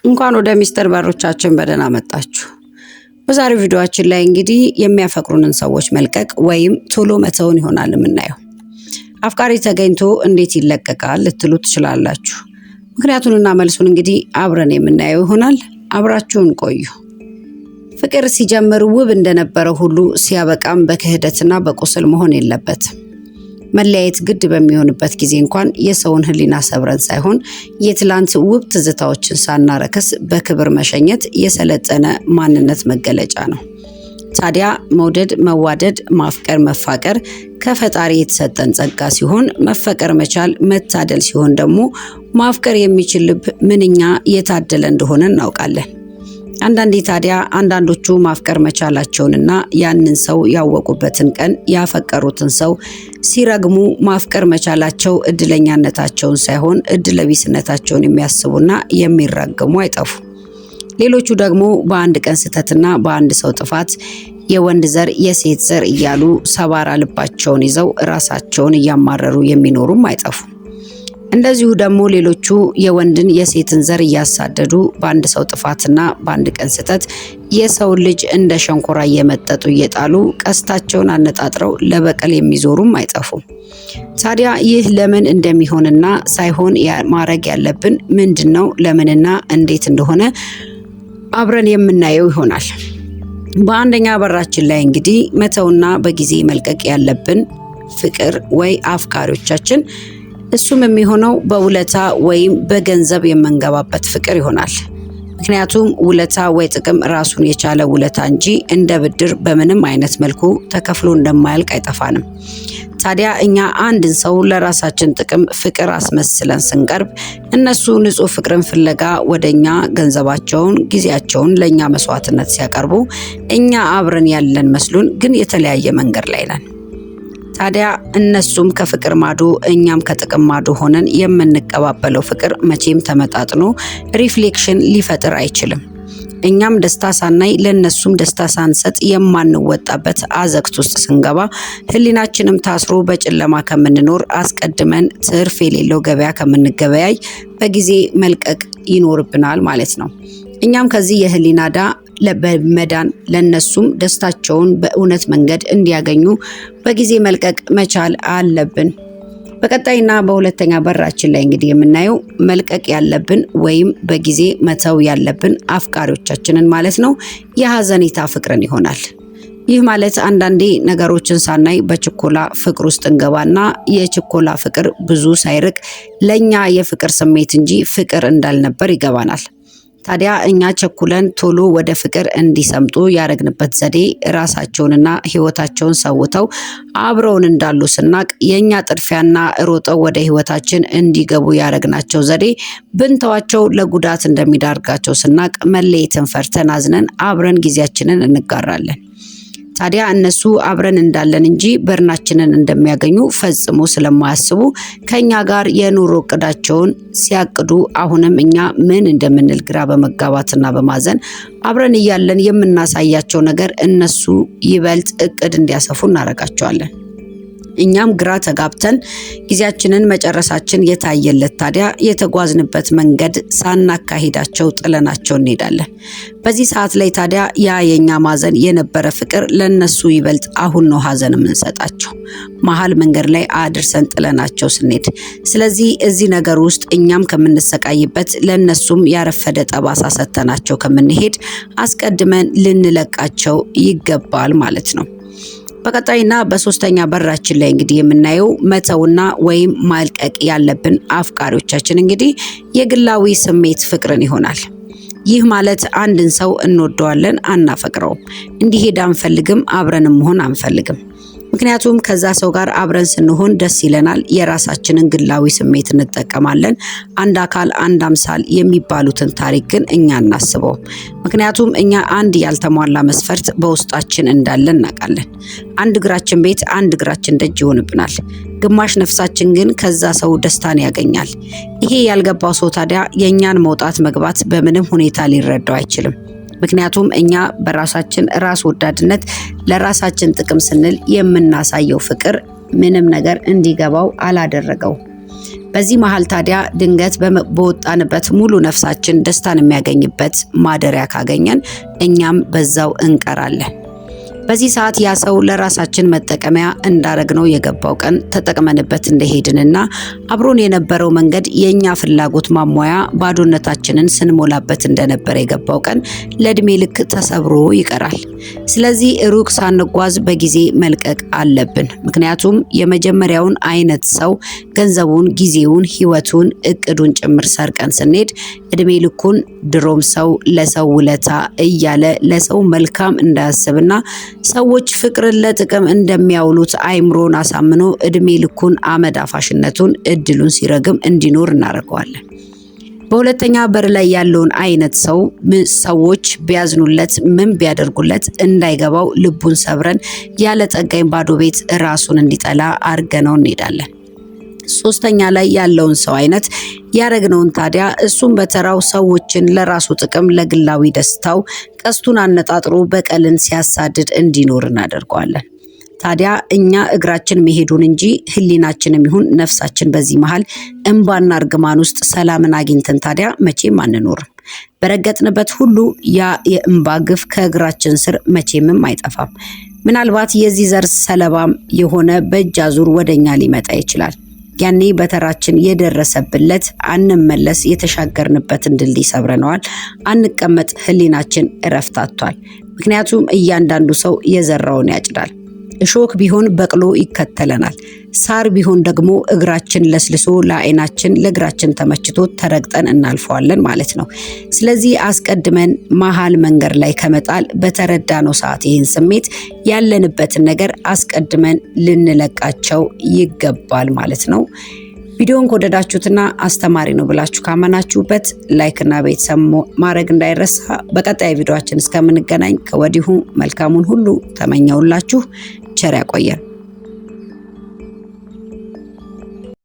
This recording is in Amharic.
እንኳን ወደ ሚስጥር በሮቻችን በደህና መጣችሁ። በዛሬው ቪዲዮአችን ላይ እንግዲህ የሚያፈቅሩንን ሰዎች መልቀቅ ወይም ቶሎ መተውን ይሆናል የምናየው። አፍቃሪ ተገኝቶ እንዴት ይለቀቃል ልትሉ ትችላላችሁ። ምክንያቱንና መልሱን እንግዲህ አብረን የምናየው ይሆናል። አብራችሁን ቆዩ። ፍቅር ሲጀምር ውብ እንደነበረ ሁሉ ሲያበቃም በክህደትና በቁስል መሆን የለበትም። መለያየት ግድ በሚሆንበት ጊዜ እንኳን የሰውን ሕሊና ሰብረን ሳይሆን የትላንት ውብ ትዝታዎችን ሳናረክስ በክብር መሸኘት የሰለጠነ ማንነት መገለጫ ነው። ታዲያ መውደድ፣ መዋደድ፣ ማፍቀር፣ መፋቀር ከፈጣሪ የተሰጠን ጸጋ ሲሆን መፈቀር መቻል መታደል ሲሆን ደግሞ ማፍቀር የሚችል ልብ ምንኛ የታደለ እንደሆነ እናውቃለን። አንዳንዴ ታዲያ አንዳንዶቹ ማፍቀር መቻላቸውንና ያንን ሰው ያወቁበትን ቀን ያፈቀሩትን ሰው ሲረግሙ ማፍቀር መቻላቸው እድለኛነታቸውን ሳይሆን እድለቢስነታቸውን የሚያስቡና የሚራገሙ አይጠፉ። ሌሎቹ ደግሞ በአንድ ቀን ስህተትና በአንድ ሰው ጥፋት የወንድ ዘር የሴት ዘር እያሉ ሰባራ ልባቸውን ይዘው ራሳቸውን እያማረሩ የሚኖሩም አይጠፉ። እንደዚሁ ደግሞ ሌሎቹ የወንድን የሴትን ዘር እያሳደዱ በአንድ ሰው ጥፋትና በአንድ ቀን ስህተት የሰው ልጅ እንደ ሸንኮራ እየመጠጡ እየጣሉ ቀስታቸውን አነጣጥረው ለበቀል የሚዞሩም አይጠፉም። ታዲያ ይህ ለምን እንደሚሆንና ሳይሆን ማድረግ ያለብን ምንድነው፣ ለምንና እንዴት እንደሆነ አብረን የምናየው ይሆናል። በአንደኛ በራችን ላይ እንግዲህ መተውና በጊዜ መልቀቅ ያለብን ፍቅር ወይ አፍቃሪዎቻችን፣ እሱም የሚሆነው በውለታ ወይም በገንዘብ የምንገባበት ፍቅር ይሆናል። ምክንያቱም ውለታ ወይ ጥቅም ራሱን የቻለ ውለታ እንጂ እንደ ብድር በምንም አይነት መልኩ ተከፍሎ እንደማያልቅ አይጠፋንም። ታዲያ እኛ አንድን ሰው ለራሳችን ጥቅም ፍቅር አስመስለን ስንቀርብ እነሱ ንጹህ ፍቅርን ፍለጋ ወደኛ ገንዘባቸውን፣ ጊዜያቸውን ለኛ መስዋዕትነት ሲያቀርቡ እኛ አብረን ያለን መስሉን ግን የተለያየ መንገድ ላይ ነን። ታዲያ እነሱም ከፍቅር ማዶ እኛም ከጥቅም ማዶ ሆነን የምንቀባበለው ፍቅር መቼም ተመጣጥኖ ሪፍሌክሽን ሊፈጥር አይችልም። እኛም ደስታ ሳናይ ለነሱም ደስታ ሳንሰጥ የማንወጣበት አዘቅት ውስጥ ስንገባ ሕሊናችንም ታስሮ በጨለማ ከምንኖር አስቀድመን ትርፍ የሌለው ገበያ ከምንገበያይ በጊዜ መልቀቅ ይኖርብናል ማለት ነው። እኛም ከዚህ የሕሊና ዕዳ ለመዳን ለነሱም ደስታቸውን በእውነት መንገድ እንዲያገኙ በጊዜ መልቀቅ መቻል አለብን። በቀጣይና በሁለተኛ በራችን ላይ እንግዲህ የምናየው መልቀቅ ያለብን ወይም በጊዜ መተው ያለብን አፍቃሪዎቻችንን ማለት ነው የሐዘኔታ ፍቅርን ይሆናል። ይህ ማለት አንዳንዴ ነገሮችን ሳናይ በችኮላ ፍቅር ውስጥ እንገባና የችኮላ ፍቅር ብዙ ሳይርቅ ለኛ የፍቅር ስሜት እንጂ ፍቅር እንዳልነበር ይገባናል። ታዲያ እኛ ቸኩለን ቶሎ ወደ ፍቅር እንዲሰምጡ ያደረግንበት ዘዴ ራሳቸውንና ሕይወታቸውን ሰውተው አብረውን እንዳሉ ስናቅ የኛ ጥድፊያና ሮጠው ወደ ሕይወታችን እንዲገቡ ያደረግናቸው ዘዴ ብንተዋቸው ለጉዳት እንደሚዳርጋቸው ስናቅ መለየትን ፈርተን አዝነን አብረን ጊዜያችንን እንጋራለን። ታዲያ እነሱ አብረን እንዳለን እንጂ በርናችንን እንደሚያገኙ ፈጽሞ ስለማያስቡ ከኛ ጋር የኑሮ እቅዳቸውን ሲያቅዱ አሁንም እኛ ምን እንደምንል ግራ በመጋባትና በማዘን አብረን እያለን የምናሳያቸው ነገር እነሱ ይበልጥ እቅድ እንዲያሰፉ እናደርጋቸዋለን። እኛም ግራ ተጋብተን ጊዜያችንን መጨረሳችን የታየለት ታዲያ የተጓዝንበት መንገድ ሳናካሂዳቸው ጥለናቸው እንሄዳለን። በዚህ ሰዓት ላይ ታዲያ ያ የኛ ማዘን የነበረ ፍቅር ለነሱ ይበልጥ አሁን ነው ሀዘን የምንሰጣቸው መሀል መንገድ ላይ አድርሰን ጥለናቸው ስንሄድ። ስለዚህ እዚህ ነገር ውስጥ እኛም ከምንሰቃይበት ለነሱም ያረፈደ ጠባሳ ሰተናቸው ከምንሄድ አስቀድመን ልንለቃቸው ይገባል ማለት ነው። በቀጣይና በሶስተኛ በራችን ላይ እንግዲህ የምናየው መተውና ወይም ማልቀቅ ያለብን አፍቃሪዎቻችን እንግዲህ የግላዊ ስሜት ፍቅርን ይሆናል። ይህ ማለት አንድን ሰው እንወደዋለን፣ አናፈቅረውም፣ እንዲሄድ አንፈልግም፣ አብረንም መሆን አንፈልግም። ምክንያቱም ከዛ ሰው ጋር አብረን ስንሆን ደስ ይለናል፣ የራሳችንን ግላዊ ስሜት እንጠቀማለን። አንድ አካል አንድ አምሳል የሚባሉትን ታሪክ ግን እኛ እናስበውም። ምክንያቱም እኛ አንድ ያልተሟላ መስፈርት በውስጣችን እንዳለን እናውቃለን። አንድ እግራችን ቤት፣ አንድ እግራችን ደጅ ይሆንብናል። ግማሽ ነፍሳችን ግን ከዛ ሰው ደስታን ያገኛል። ይሄ ያልገባው ሰው ታዲያ የእኛን መውጣት መግባት በምንም ሁኔታ ሊረዳው አይችልም። ምክንያቱም እኛ በራሳችን ራስ ወዳድነት ለራሳችን ጥቅም ስንል የምናሳየው ፍቅር ምንም ነገር እንዲገባው አላደረገው። በዚህ መሃል ታዲያ ድንገት በወጣንበት ሙሉ ነፍሳችን ደስታን የሚያገኝበት ማደሪያ ካገኘን እኛም በዛው እንቀራለን። በዚህ ሰዓት ያ ሰው ለራሳችን መጠቀሚያ እንዳረግነው የገባው ቀን ተጠቅመንበት እንደሄድንና አብሮን የነበረው መንገድ የኛ ፍላጎት ማሟያ ባዶነታችንን ስንሞላበት እንደነበረ የገባው ቀን ለእድሜ ልክ ተሰብሮ ይቀራል። ስለዚህ ሩቅ ሳንጓዝ በጊዜ መልቀቅ አለብን። ምክንያቱም የመጀመሪያውን አይነት ሰው ገንዘቡን፣ ጊዜውን፣ ህይወቱን፣ እቅዱን ጭምር ሰርቀን ስንሄድ እድሜ ልኩን ድሮም ሰው ለሰው ውለታ እያለ ለሰው መልካም እንዳያስብና ሰዎች ፍቅርን ለጥቅም እንደሚያውሉት አይምሮን አሳምኖ እድሜ ልኩን አመድ አፋሽነቱን እድሉን ሲረግም እንዲኖር እናደርገዋለን። በሁለተኛ በር ላይ ያለውን አይነት ሰው ሰዎች ቢያዝኑለት ምን ቢያደርጉለት እንዳይገባው ልቡን ሰብረን ያለ ጠጋኝ ባዶ ቤት ራሱን እንዲጠላ አርገነው እንሄዳለን። ሶስተኛ ላይ ያለውን ሰው አይነት ያረግነውን ታዲያ እሱም በተራው ሰዎችን ለራሱ ጥቅም ለግላዊ ደስታው ቀስቱን አነጣጥሮ በቀልን ሲያሳድድ እንዲኖር እናደርገዋለን። ታዲያ እኛ እግራችን መሄዱን እንጂ ህሊናችንም ይሁን ነፍሳችን በዚህ መሃል እንባና እርግማን ውስጥ ሰላምን አግኝተን ታዲያ መቼም አንኖርም። በረገጥንበት ሁሉ ያ የእንባ ግፍ ከእግራችን ስር መቼምም አይጠፋም። ምናልባት የዚህ ዘር ሰለባም የሆነ በእጅ አዙር ወደኛ ሊመጣ ይችላል። ያኔ በተራችን የደረሰብለት አንመለስ የተሻገርንበትን ድልድይ ሰብረነዋል። አንቀመጥ ህሊናችን እረፍት አጥቷል። ምክንያቱም እያንዳንዱ ሰው የዘራውን ያጭዳል። እሾክ ቢሆን በቅሎ ይከተለናል። ሳር ቢሆን ደግሞ እግራችን ለስልሶ ለዓይናችን ለእግራችን ተመችቶ ተረግጠን እናልፈዋለን ማለት ነው። ስለዚህ አስቀድመን መሃል መንገድ ላይ ከመጣል በተረዳነው ሰዓት ይህን ስሜት ያለንበትን ነገር አስቀድመን ልንለቃቸው ይገባል ማለት ነው። ቪዲዮን ከወደዳችሁትና አስተማሪ ነው ብላችሁ ካመናችሁበት ላይክና ቤተሰብ ማድረግ እንዳይረሳ። በቀጣይ ቪዲዮአችን እስከምንገናኝ ከወዲሁ መልካሙን ሁሉ ተመኘውላችሁ። ቸር ያቆየን።